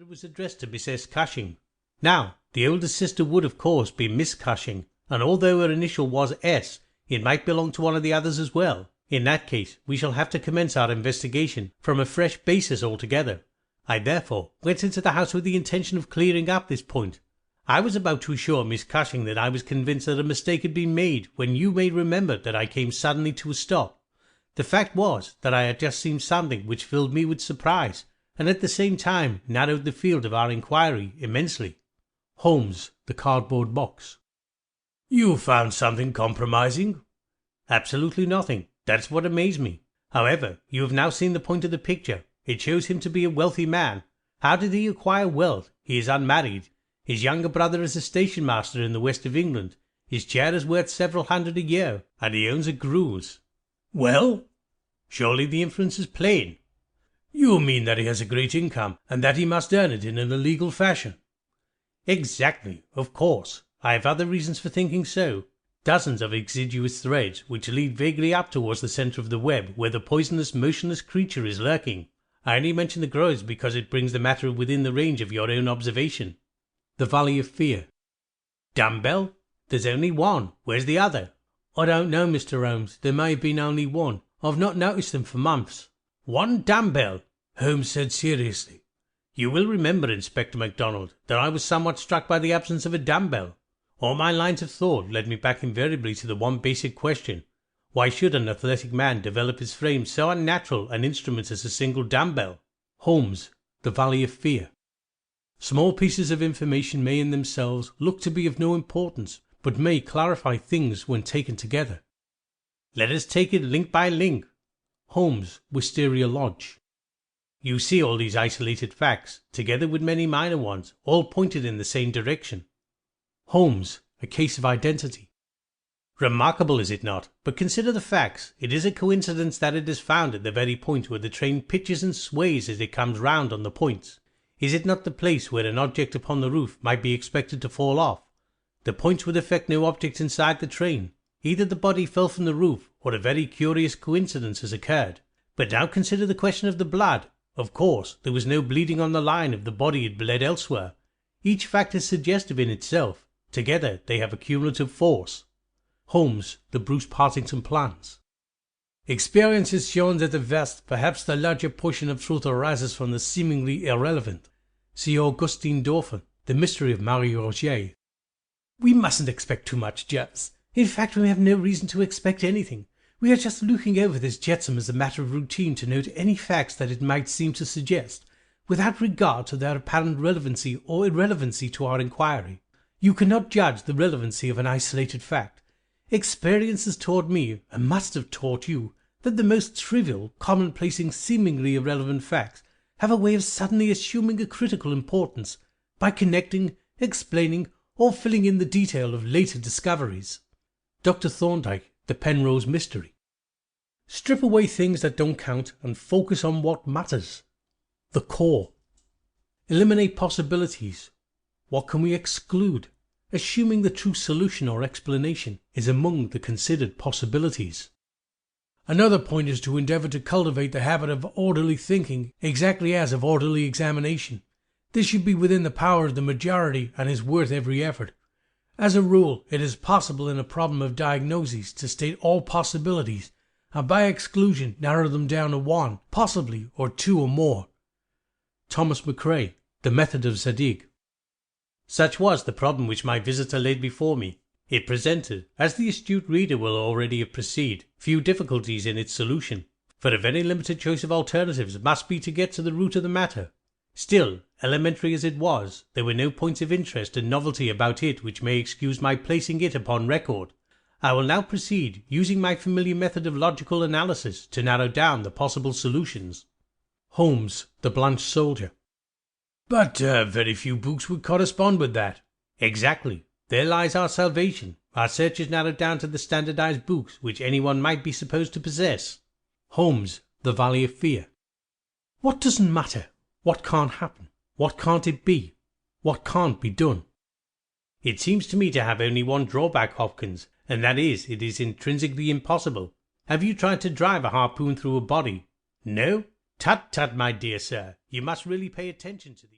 was addressed to Miss S. Cushing. Now, the older sister would of course be Miss Cushing, and although her initial was S, it might belong to one of the others as well. In that case, we shall have to commence our investigation from a fresh basis altogether. I therefore went into the house with the intention of clearing up this point. I was about to assure Miss Cushing that I was convinced that a mistake had been made when you may remember that I came suddenly to a stop. The fact was that I had just seen something which filled me with surprise, and at the same time narrowed the field of our inquiry immensely. Holmes, the cardboard box. You found something compromising? Absolutely nothing. That's what amazed me. However, you have now seen the point of the picture. It shows him to be a wealthy man. How did he acquire wealth? He is unmarried. His younger brother is a station master in the west of England. His chair is worth several hundred a year, and he owns a Greuze. Well? Surely the inference is plain. You mean that he has a great income, and that he must earn it in an illegal fashion? Exactly, of course. I have other reasons for thinking so. Dozens of exiguous threads which lead vaguely up towards the centre of the web where the poisonous, motionless creature is lurking. I only mention the Greuze because it brings the matter within the range of your own observation. The Valley of Fear. Dumbbell? There's only one. Where's the other? I don't know, Mr. Holmes. There may have been only one. I've not noticed them for months. One dumbbell? Holmes said seriously. You will remember, Inspector MacDonald, that I was somewhat struck by the absence of a dumbbell. All my lines of thought led me back invariably to the one basic question. Why should an athletic man develop his frame so unnatural an instrument as a single dumbbell? Holmes, The Valley of Fear. Small pieces of information may in themselves look to be of no importance, but may clarify things when taken together. Let us take it link by link. Holmes, Wisteria Lodge. You see all these isolated facts, together with many minor ones, all pointed in the same direction. Holmes, A Case of Identity. Remarkable, is it not? But consider the facts. It is a coincidence that it is found at the very point where the train pitches and sways as it comes round on the points. Is it not the place where an object upon the roof might be expected to fall off? The points would affect no object inside the train. Either the body fell from the roof, or a very curious coincidence has occurred. But now consider the question of the blood. Of course, there was no bleeding on the line if the body had bled elsewhere. Each fact is suggestive in itself. Together they have a cumulative force. Holmes, The Bruce Partington Plans. Experience has shown that at best, perhaps the larger portion of truth arises from the seemingly irrelevant. See Augustine Dauphin, The Mystery of Marie Roget. We mustn't expect too much, Jeps. In fact, we have no reason to expect anything. We are just looking over this jetsam as a matter of routine to note any facts that it might seem to suggest, without regard to their apparent relevancy or irrelevancy to our inquiry. You cannot judge the relevancy of an isolated fact. Experience has taught me, and must have taught you, that the most trivial, commonplace and seemingly irrelevant facts have a way of suddenly assuming a critical importance by connecting, explaining, or filling in the detail of later discoveries. Dr. Thorndyke, The Penrose Mystery. Strip away things that don't count and focus on what matters. The core. Eliminate possibilities. What can we exclude? Assuming the true solution or explanation is among the considered possibilities. Another point is to endeavour to cultivate the habit of orderly thinking exactly as of orderly examination. This should be within the power of the majority and is worth every effort. As a rule, it is possible in a problem of diagnoses to state all possibilities and by exclusion narrow them down to one, possibly, or two or more. Thomas McCrae, The Method of Zadig. Such was the problem which my visitor laid before me. It presented, as the astute reader will already have perceived, few difficulties in its solution, for a very limited choice of alternatives must be to get to the root of the matter. Still, elementary as it was, there were no points of interest and novelty about it which may excuse my placing it upon record. I will now proceed, using my familiar method of logical analysis, to narrow down the possible solutions. Holmes, The Blanched Soldier. But very few books would correspond with that. Exactly. There lies our salvation. Our search is narrowed down to the standardized books which anyone might be supposed to possess. Holmes, The Valley of Fear. What doesn't matter? What can't happen? What can't it be? What can't be done? It seems to me to have only one drawback, Hopkins, and that is it is intrinsically impossible. Have you tried to drive a harpoon through a body? No? Tut, tut, my dear sir, you must really pay attention to the